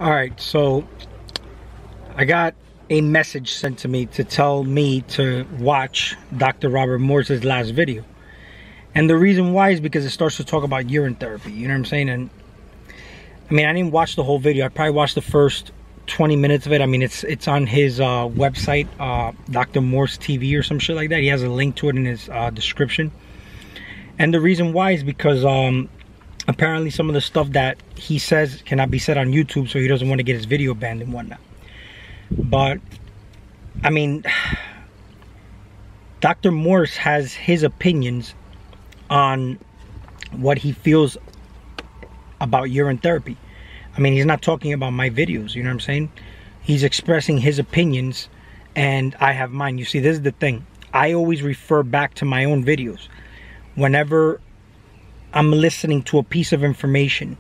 All right, so I got a message sent to me to tell me to watch Dr. Robert Morse's last video. And the reason why is because it starts to talk about urine therapy, you know what I'm saying? And I mean, I didn't watch the whole video. I probably watched the first 20 minutes of it. I mean, it's on his website, Dr. Morse TV or some shit like that. He has a link to it in his description. And the reason why is because apparently some of the stuff that he says cannot be said on YouTube, so he doesn't want to get his video banned and whatnot. But I mean, Dr. Morse has his opinions on what he feels about urine therapy. I mean, he's not talking about my videos, you know what I'm saying? He's expressing his opinions and I have mine. You see, this is the thing. I always refer back to my own videos. Whenever I'm listening to a piece of information,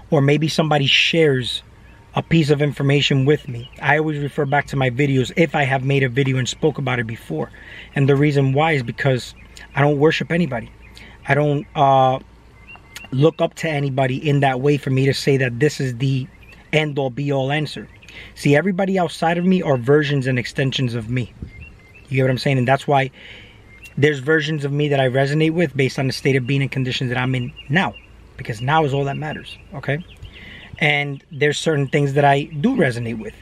or maybe somebody shares a piece of information with me, I always refer back to my videos if I have made a video and spoke about it before. And the reason why is because I don't worship anybody. I don't look up to anybody in that way for me to say that this is the end-all be-all answer. See, everybody outside of me are versions and extensions of me. You get what I'm saying? And that's why there's versions of me that I resonate with based on the state of being and conditions that I'm in now. Because now is all that matters, okay? And there's certain things that I do resonate with,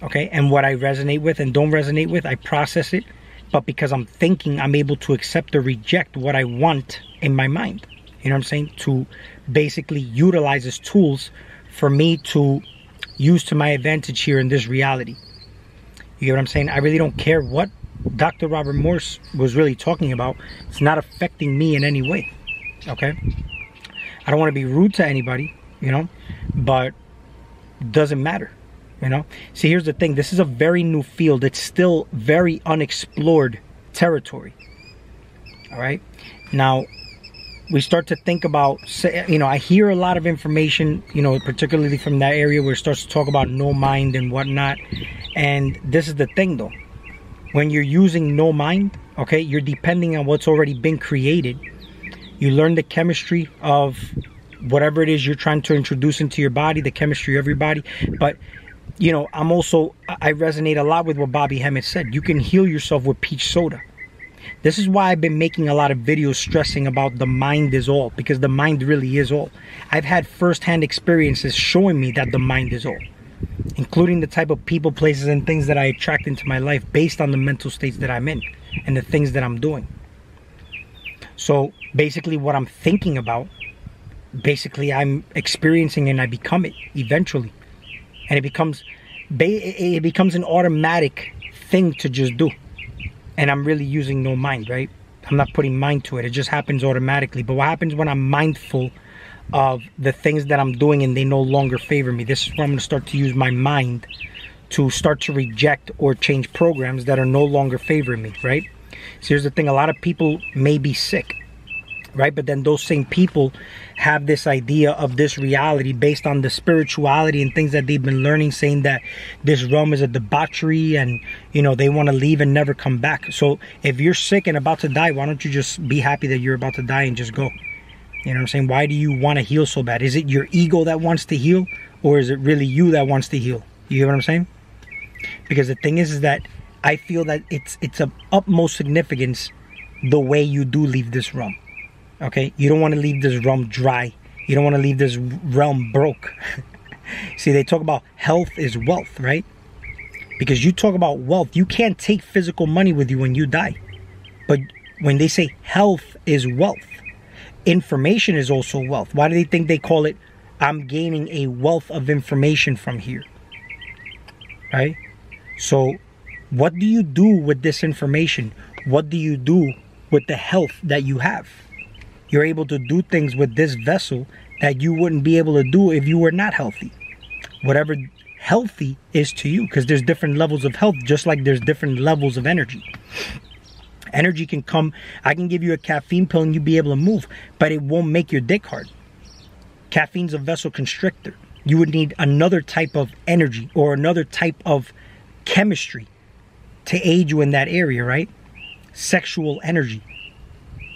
okay? And what I resonate with and don't resonate with, I process it. But because I'm thinking, I'm able to accept or reject what I want in my mind. You know what I'm saying? To basically utilize as tools for me to use to my advantage here in this reality. You get what I'm saying? I really don't care what Dr. Robert Morse was really talking about. It's not affecting me in any way, okay? I don't want to be rude to anybody, you know, but it doesn't matter, you know? See, here's the thing. This is a very new field. It's still very unexplored territory, all right? Now, we start to think about, you know, I hear a lot of information, you know, particularly from that area where it starts to talk about no mind and whatnot. And this is the thing, though. When you're using no mind, okay, you're depending on what's already been created. You learn the chemistry of whatever it is you're trying to introduce into your body, the chemistry of your body. But, you know, I resonate a lot with what Bobby Hemmett said. You can heal yourself with peach soda. This is why I've been making a lot of videos stressing about the mind is all, because the mind really is all. I've had first-hand experiences showing me that the mind is all, including the type of people, places, and things that I attract into my life based on the mental states that I'm in and the things that I'm doing. So basically what I'm thinking about, basically I'm experiencing and I become it eventually. And it becomes an automatic thing to just do. And I'm really using no mind, right? I'm not putting mind to it. It just happens automatically. But what happens when I'm mindful of the things that I'm doing and they no longer favor me? This is where I'm going to start to use my mind to start to reject or change programs that are no longer favoring me, right? So here's the thing. A lot of people may be sick, right? But then those same people have this idea of this reality based on the spirituality and things that they've been learning, saying that this realm is a debauchery and, you know, they want to leave and never come back. So if you're sick and about to die, why don't you just be happy that you're about to die and just go? You know what I'm saying? Why do you want to heal so bad? Is it your ego that wants to heal, or is it really you that wants to heal? You get what I'm saying? Because the thing is that I feel that it's of utmost significance the way you do leave this realm. Okay, you don't want to leave this realm dry. You don't want to leave this realm broke. See, they talk about health is wealth, right? Because you talk about wealth, you can't take physical money with you when you die. But when they say health is wealth, information is also wealth. Why do they think they call it, I'm gaining a wealth of information from here? Right? So what do you do with this information? What do you do with the health that you have? You're able to do things with this vessel that you wouldn't be able to do if you were not healthy. Whatever healthy is to you, because there's different levels of health, just like there's different levels of energy. Energy can come, I can give you a caffeine pill and you'll be able to move, but it won't make your dick hard. Caffeine's a vessel constrictor. You would need another type of energy or another type of chemistry to aid you in that area, right? Sexual energy.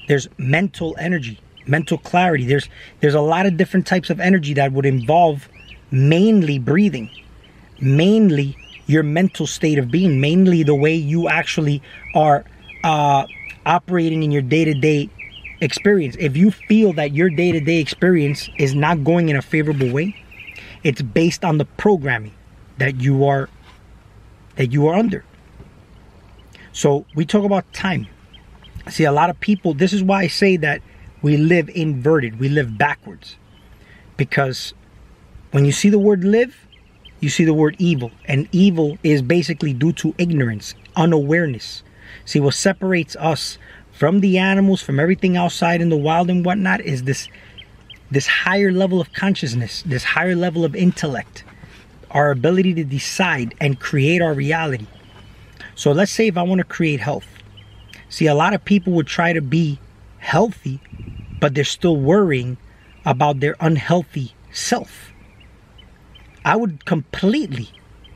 There's mental energy, mental clarity. There's a lot of different types of energy that would involve mainly breathing, mainly your mental state of being, mainly the way you actually are operating in your day-to-day experience. If you feel that your day-to-day experience is not going in a favorable way, it's based on the programming that you are under. So we talk about time. See, a lot of people, this is why I say that we live inverted, we live backwards. Because when you see the word live, you see the word evil. And evil is basically due to ignorance, unawareness. See, what separates us from the animals, from everything outside in the wild and whatnot, is this higher level of consciousness, this higher level of intellect, our ability to decide and create our reality. So let's say if I want to create health. See, a lot of people would try to be healthy, but they're still worrying about their unhealthy self. I would completely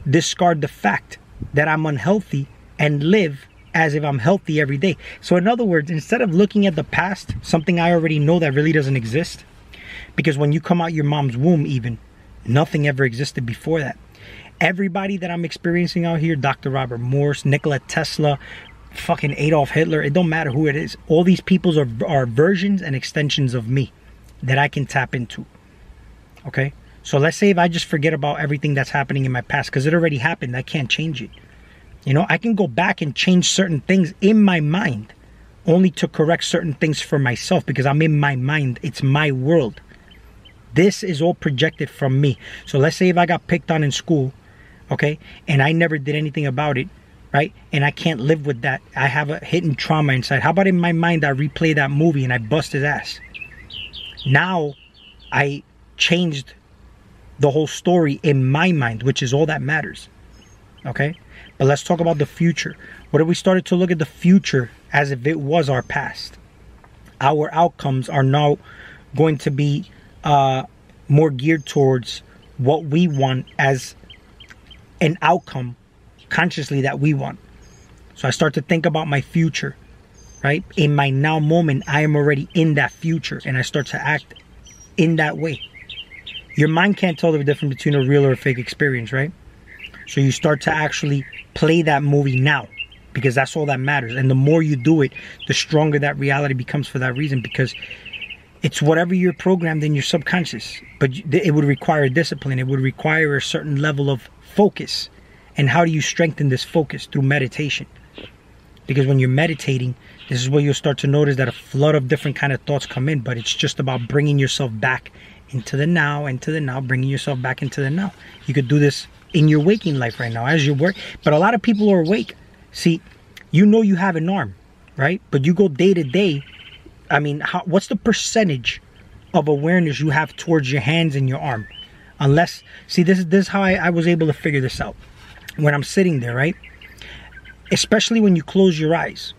discard the fact that I'm unhealthy and live as if I'm healthy every day. So in other words, instead of looking at the past, something I already know that really doesn't exist, because when you come out your mom's womb even, nothing ever existed before that. Everybody that I'm experiencing out here, Dr. Robert Morse, Nikola Tesla, fucking Adolf Hitler, it don't matter who it is. All these peoples are versions and extensions of me that I can tap into. Okay? So let's say if I just forget about everything that's happening in my past, because it already happened, I can't change it. You know, I can go back and change certain things in my mind, only to correct certain things for myself, because I'm in my mind. It's my world. This is all projected from me. So let's say if I got picked on in school, okay, and I never did anything about it, right? And I can't live with that. I have a hidden trauma inside. How about in my mind, I replay that movie and I bust his ass? Now, I changed the whole story in my mind, which is all that matters. Okay? But let's talk about the future. What if we started to look at the future as if it was our past? Our outcomes are now going to be more geared towards what we want as an outcome consciously that we want. So I start to think about my future, right? In my now moment, I am already in that future, and I start to act in that way. Your mind can't tell the difference between a real or a fake experience, right? So you start to actually play that movie now, because that's all that matters. And the more you do it, the stronger that reality becomes for that reason, because it's whatever you're programmed in your subconscious. But it would require discipline. It would require a certain level of focus. And how do you strengthen this focus? Through meditation. Because when you're meditating, this is where you'll start to notice that a flood of different kind of thoughts come in. But it's just about bringing yourself back into the now, bringing yourself back into the now. You could do this in your waking life right now as you work. But a lot of people are awake. See, you know you have an arm, right? But you go day to day. I mean, what's the percentage of awareness you have towards your hands and your arm? Unless, see, this is how I was able to figure this out. When I'm sitting there, right? Especially when you close your eyes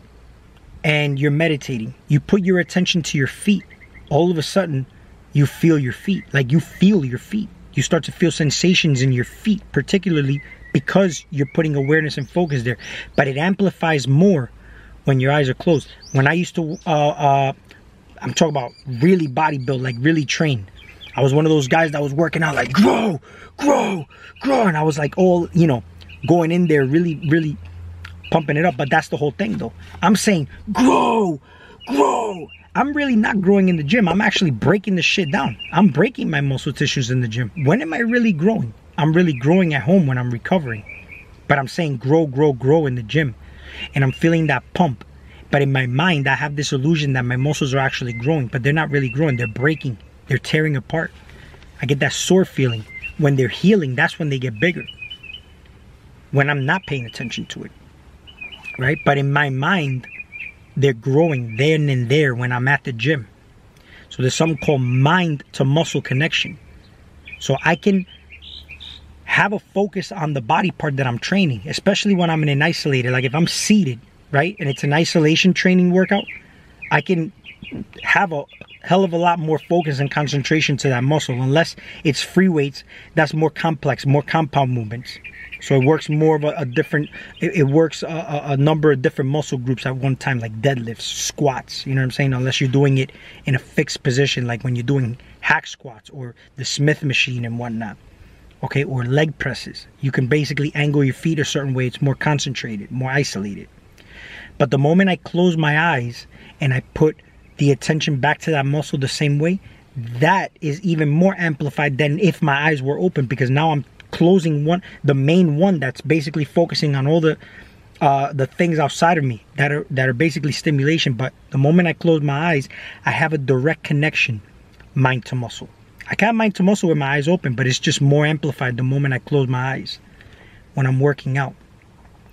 and you're meditating, you put your attention to your feet. All of a sudden, you feel your feet. Like you feel your feet. You start to feel sensations in your feet, particularly because you're putting awareness and focus there. But it amplifies more when your eyes are closed. When I used to, I'm talking about really bodybuild, like really trained. I was one of those guys that was working out like, grow. And I was like all, you know, going in there really pumping it up. But that's the whole thing though. I'm saying grow. I'm really not growing in the gym. I'm actually breaking the shit down. I'm breaking my muscle tissues in the gym. When am I really growing? I'm really growing at home when I'm recovering. But I'm saying grow in the gym. And I'm feeling that pump. But in my mind, I have this illusion that my muscles are actually growing. But they're not really growing. They're breaking. They're tearing apart. I get that sore feeling. When they're healing, that's when they get bigger. When I'm not paying attention to it. Right? But in my mind, they're growing then and there when I'm at the gym. So there's something called mind to muscle connection. So I can have a focus on the body part that I'm training, especially when I'm in an isolated, like if I'm seated, right? And it's an isolation training workout, I can have a hell of a lot more focus and concentration to that muscle, unless it's free weights. That's more complex, more compound movements. So it works more of a different, it works a number of different muscle groups at one time, like deadlifts, squats, you know what I'm saying? Unless you're doing it in a fixed position, like when you're doing hack squats or the Smith machine and whatnot. okay, or leg presses. You can basically angle your feet a certain way. It's more concentrated, more isolated. But the moment I close my eyes and I put the attention back to that muscle the same way, that is even more amplified than if my eyes were open, because now I'm closing the main one that's basically focusing on all the things outside of me that are basically stimulation. But the moment I close my eyes, I have a direct connection, mind to muscle. I can't mind to muscle with my eyes open, but it's just more amplified the moment I close my eyes when I'm working out.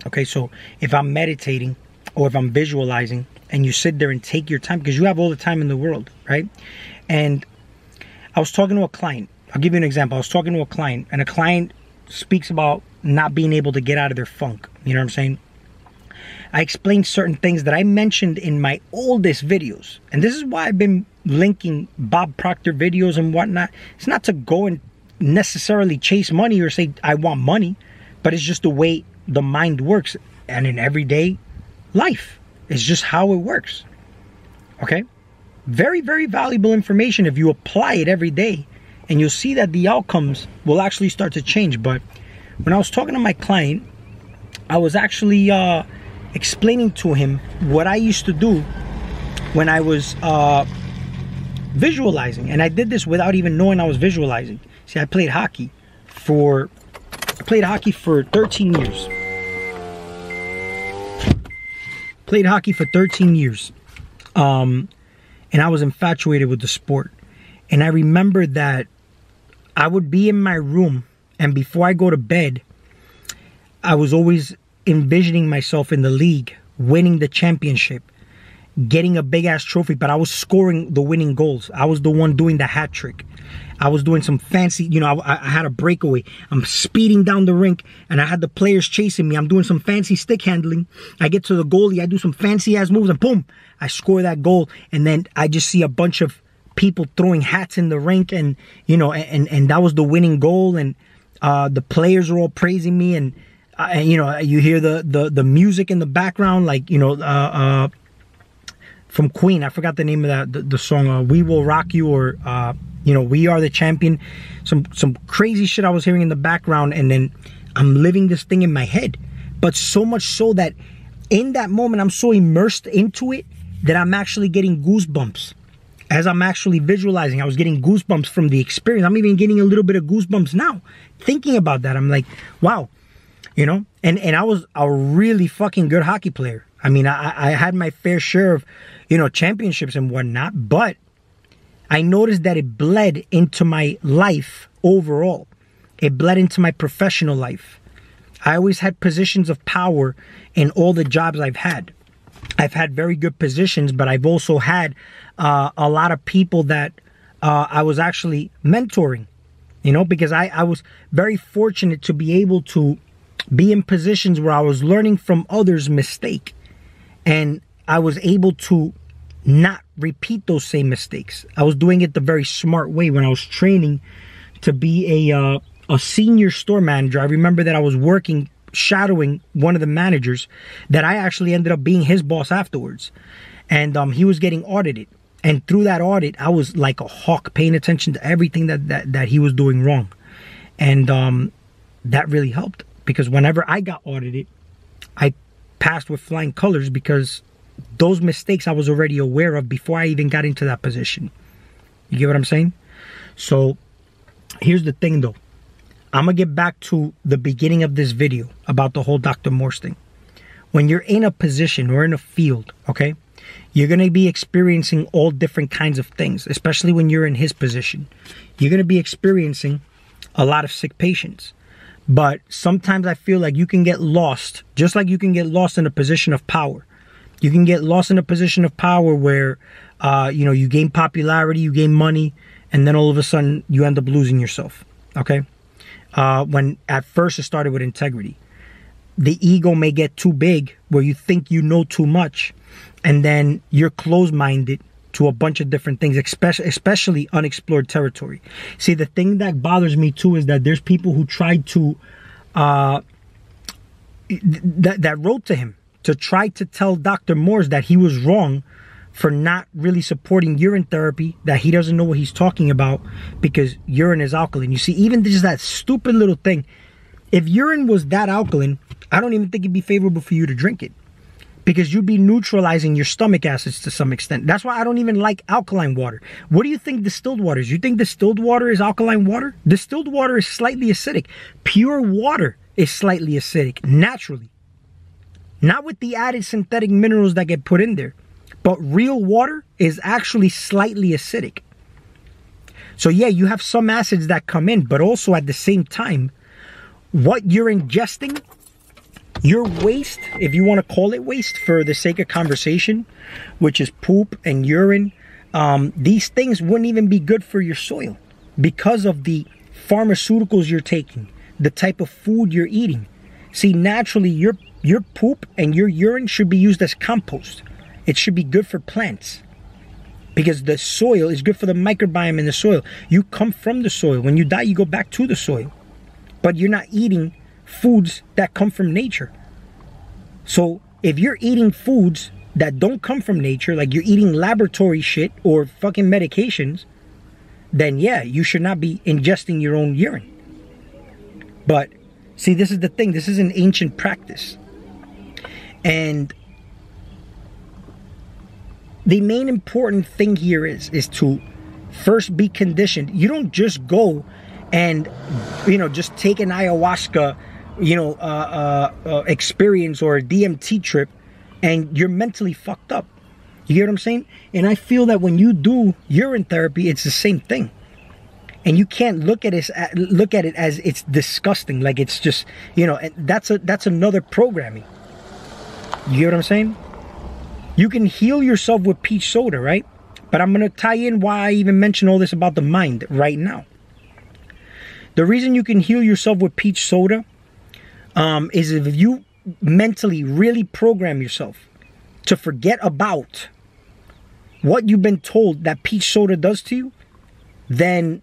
Okay, so if I'm meditating or if I'm visualizing, and you sit there and take your time, because you have all the time in the world, right? And I was talking to a client. I'll give you an example. I was talking to a client, and a client speaks about not being able to get out of their funk. You know what I'm saying? I explained certain things that I mentioned in my oldest videos. And this is why I've been linking Bob Proctor videos and whatnot. It's not to go and necessarily chase money or say I want money, but it's just the way the mind works. And in everyday life, it's just how it works. Okay? Very, very valuable information if you apply it every day, and you'll see that the outcomes will actually start to change. But when I was talking to my client, I was actually explaining to him what I used to do when I was visualizing. And I did this without even knowing I was visualizing. See, I played hockey for 13 years. Played hockey for 13 years. And I was infatuated with the sport. And I remember that I would be in my room, and before I go to bed, I was always envisioning myself in the league, winning the championship, getting a big ass trophy, but I was scoring the winning goals. I was the one doing the hat trick. I was doing some fancy, you know, I had a breakaway. I'm speeding down the rink, and I had the players chasing me. I'm doing some fancy stick handling. I get to the goalie, I do some fancy ass moves, and boom, I score that goal. And then I just see a bunch of people throwing hats in the rink, and you know, and that was the winning goal. And the players are all praising me, and you know, you hear the music in the background, like, you know, from Queen. I forgot the name of the song, "We Will Rock You," or you know, "We Are the Champion." Some crazy shit I was hearing in the background, and then I'm living this thing in my head. But so much so that in that moment I'm so immersed into it that I'm actually getting goosebumps. As I'm actually visualizing, I was getting goosebumps from the experience. I'm even getting a little bit of goosebumps now thinking about that. I'm like, wow, you know. And I was a really fucking good hockey player. I mean, I had my fair share of, you know, championships and whatnot, but I noticed that it bled into my life overall. It bled into my professional life. I always had positions of power in all the jobs I've had. I've had very good positions, but I've also had a lot of people that I was actually mentoring, you know, because I was very fortunate to be able to be in positions where I was learning from others' mistake, and I was able to not repeat those same mistakes. I was doing it the very smart way. When I was training to be a senior store manager, I remember that I was shadowing one of the managers that I actually ended up being his boss afterwards. And he was getting audited. And through that audit, I was like a hawk, paying attention to everything that he was doing wrong. And that really helped, because whenever I got audited, I passed with flying colors, because those mistakes I was already aware of before I even got into that position. You get what I'm saying? So here's the thing though. I'm going to get back to the beginning of this video about the whole Dr. Morse thing. When you're in a position or in a field, okay, you're going to be experiencing all different kinds of things, especially when you're in his position. You're going to be experiencing a lot of sick patients. But sometimes I feel like you can get lost, just like you can get lost in a position of power. You can get lost in a position of power where, you know, you gain popularity, you gain money, and then all of a sudden you end up losing yourself, okay? When at first it started with integrity. The ego may get too big where you think you know too much, and then you're closed-minded to a bunch of different things, especially unexplored territory. See, the thing that bothers me too is that there's people who tried to, that wrote to him to try to tell Dr. Morse that he was wrong for not really supporting urine therapy, that he doesn't know what he's talking about because urine is alkaline. You see, even just that stupid little thing, if urine was that alkaline, I don't even think it'd be favorable for you to drink it, because you'd be neutralizing your stomach acids to some extent. That's why I don't even like alkaline water. What do you think distilled water is? You think distilled water is alkaline water? Distilled water is slightly acidic. Pure water is slightly acidic, naturally. Not with the added synthetic minerals that get put in there. But real water is actually slightly acidic. So yeah, you have some acids that come in, but also at the same time, what you're ingesting, your waste, if you want to call it waste for the sake of conversation, which is poop and urine, these things wouldn't even be good for your soil because of the pharmaceuticals you're taking, the type of food you're eating. See, naturally, your poop and your urine should be used as compost. It should be good for plants because the soil is good for the microbiome in the soil. You come from the soil. When you die, you go back to the soil. But you're not eating foods that come from nature. So if you're eating foods that don't come from nature, like you're eating laboratory shit or fucking medications, then yeah, you should not be ingesting your own urine. But see, this is the thing. This is an ancient practice. And the main important thing here is to first be conditioned. You don't just go and, just take an ayahuasca, experience or a DMT trip and you're mentally fucked up. You get what I'm saying? And I feel that when you do urine therapy, it's the same thing. And you can't look at it as it's disgusting. Like it's just, that's another programming. You get what I'm saying? You can heal yourself with peach soda, right? But I'm going to tie in why I even mention all this about the mind right now. The reason you can heal yourself with peach soda is if you mentally really program yourself to forget about what you've been told that peach soda does to you, then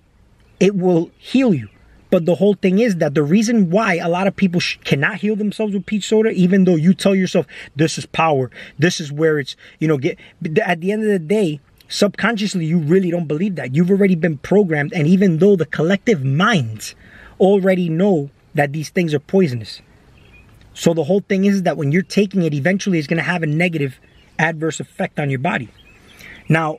it will heal you. But the whole thing is that the reason why a lot of people cannot heal themselves with peach soda, even though you tell yourself, this is power, this is where it's, at the end of the day, subconsciously, you really don't believe that. You've already been programmed. And even though the collective minds already know that these things are poisonous. So the whole thing is that when you're taking it, eventually it's going to have a negative adverse effect on your body. Now,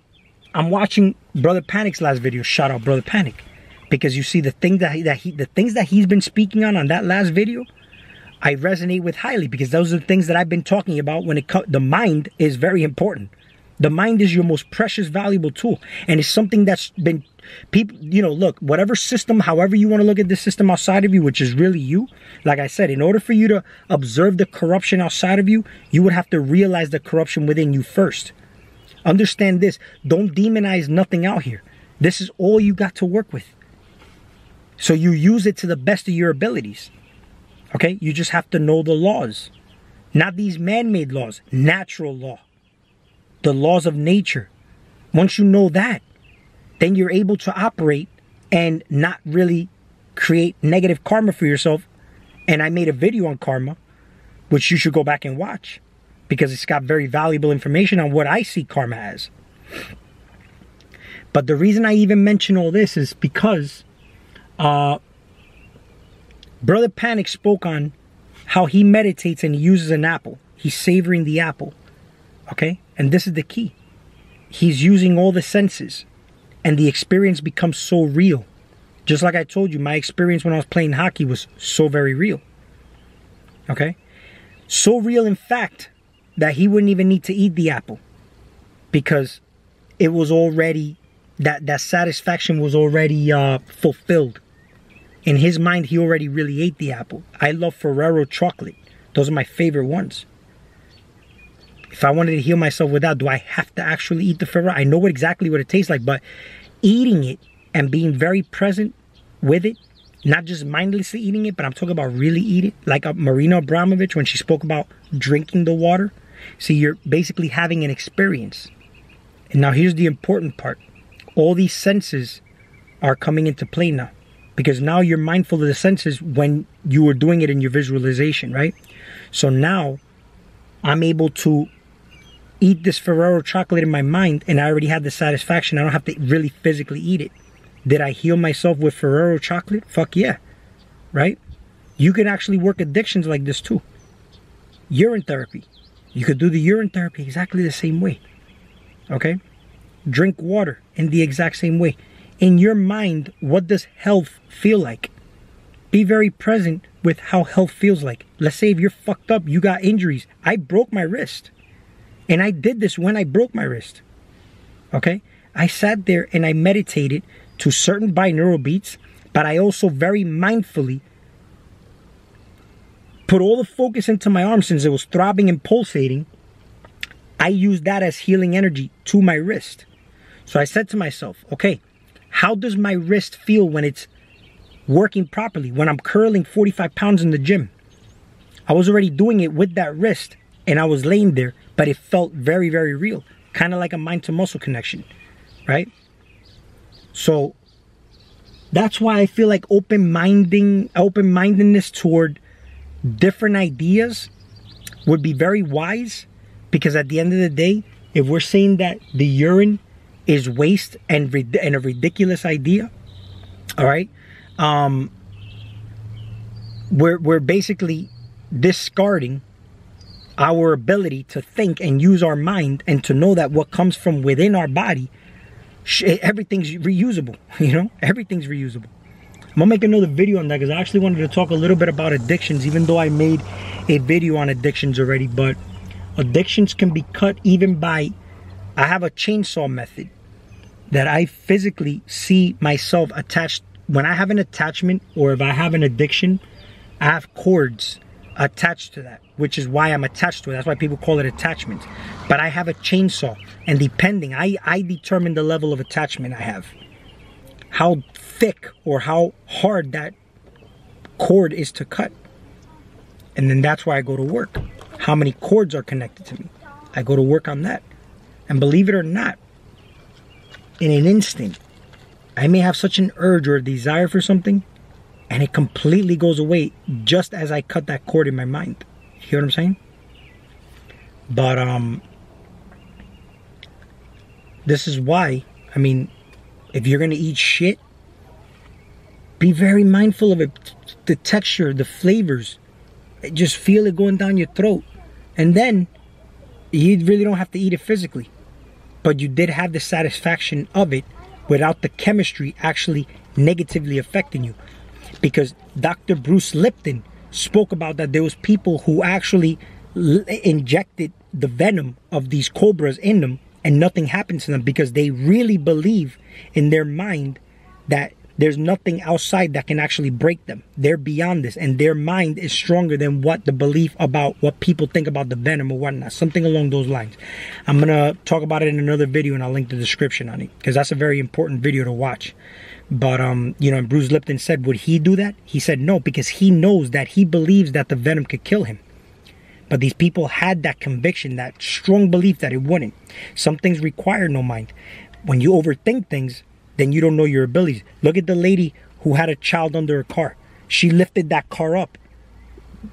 I'm watching Brother Panic's last video. Shout out Brother Panic. Because you see the things that he's been speaking on that last video, I resonate with highly, because those are the things that I've been talking about when it comes. The mind is very important. The mind is your most precious, valuable tool. And it's something that's been, people, look, whatever system, however you want to look at this system outside of you, which is really you, like I said, in order for you to observe the corruption outside of you, you would have to realize the corruption within you first. Understand this. Don't demonize nothing out here. This is all you got to work with. So you use it to the best of your abilities. Okay? You just have to know the laws. Not these man-made laws. Natural law. The laws of nature. Once you know that, then you're able to operate and not really create negative karma for yourself. And I made a video on karma, which you should go back and watch, because it's got very valuable information on what I see karma as. But the reason I even mention all this is because Brother Panic spoke on how he meditates and he uses an apple. He's savoring the apple. Okay? And this is the key. He's using all the senses. And the experience becomes so real. Just like I told you, my experience when I was playing hockey was so very real. Okay? So real, in fact, that he wouldn't even need to eat the apple. Because it was already, that satisfaction was already fulfilled. In his mind, he already really ate the apple. I love Ferrero chocolate. Those are my favorite ones. If I wanted to heal myself with that, do I have to actually eat the Ferrero? I know exactly what it tastes like, but eating it and being very present with it, not just mindlessly eating it, but I'm talking about really eat it, like Marina Abramovich when she spoke about drinking the water. See, you're basically having an experience. And now here's the important part. All these senses are coming into play now. Because now you're mindful of the senses when you were doing it in your visualization, right? So now I'm able to eat this Ferrero chocolate in my mind and I already had the satisfaction. I don't have to really physically eat it. Did I heal myself with Ferrero chocolate? Fuck yeah, right? You can actually work addictions like this too. Urine therapy. You could do the urine therapy exactly the same way, okay? Drink water in the exact same way. In your mind, what does health feel like? Be very present with how health feels like. Let's say if you're fucked up, you got injuries. I broke my wrist. And I did this when I broke my wrist. Okay? I sat there and I meditated to certain binaural beats, but I also very mindfully put all the focus into my arm since it was throbbing and pulsating. I used that as healing energy to my wrist. So I said to myself, okay, how does my wrist feel when it's working properly, when I'm curling 45 pounds in the gym? I was already doing it with that wrist and I was laying there, but it felt very, very real. Kind of like a mind to muscle connection, right? So that's why I feel like open-mindedness toward different ideas would be very wise, because at the end of the day, if we're saying that the urine is waste and a ridiculous idea, all right, we're basically discarding our ability to think and use our mind and to know that what comes from within our body, everything's reusable, you know, everything's reusable. I'm gonna make another video on that because I actually wanted to talk a little bit about addictions, even though I made a video on addictions already. But addictions can be cut even by, I have a chainsaw method that I physically see myself attached. When I have an attachment or if I have an addiction, I have cords attached to that, which is why I'm attached to it. That's why people call it attachment. But I have a chainsaw, and depending, I determine the level of attachment I have, how thick or how hard that cord is to cut. And then that's why I go to work. How many cords are connected to me? I go to work on that. And believe it or not, in an instant, I may have such an urge or a desire for something, and it completely goes away just as I cut that cord in my mind. You hear what I'm saying? But this is why, I mean, if you're gonna eat shit, be very mindful of it. The texture, the flavors, just feel it going down your throat. And then you really don't have to eat it physically, but you did have the satisfaction of it without the chemistry actually negatively affecting you. Because Dr. Bruce Lipton spoke about that there was people who actually injected the venom of these cobras in them and nothing happened to them, because they really believe in their mind that there's nothing outside that can actually break them. They're beyond this, and their mind is stronger than what the belief about what people think about the venom or whatnot. Something along those lines. I'm gonna talk about it in another video, and I'll link the description on it, because that's a very important video to watch. But you know, Bruce Lipton said, would he do that? He said no, because he knows that he believes that the venom could kill him. But these people had that conviction, that strong belief that it wouldn't. Some things require no mind. When you overthink things, then you don't know your abilities. Look at the lady who had a child under a car. She lifted that car up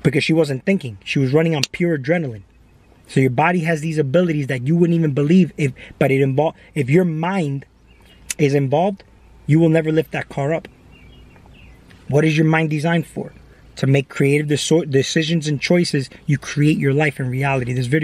because she wasn't thinking. She was running on pure adrenaline. So your body has these abilities that you wouldn't even believe if your mind is involved, you will never lift that car up. What is your mind designed for? To make creative decisions and choices. You create your life in reality. This video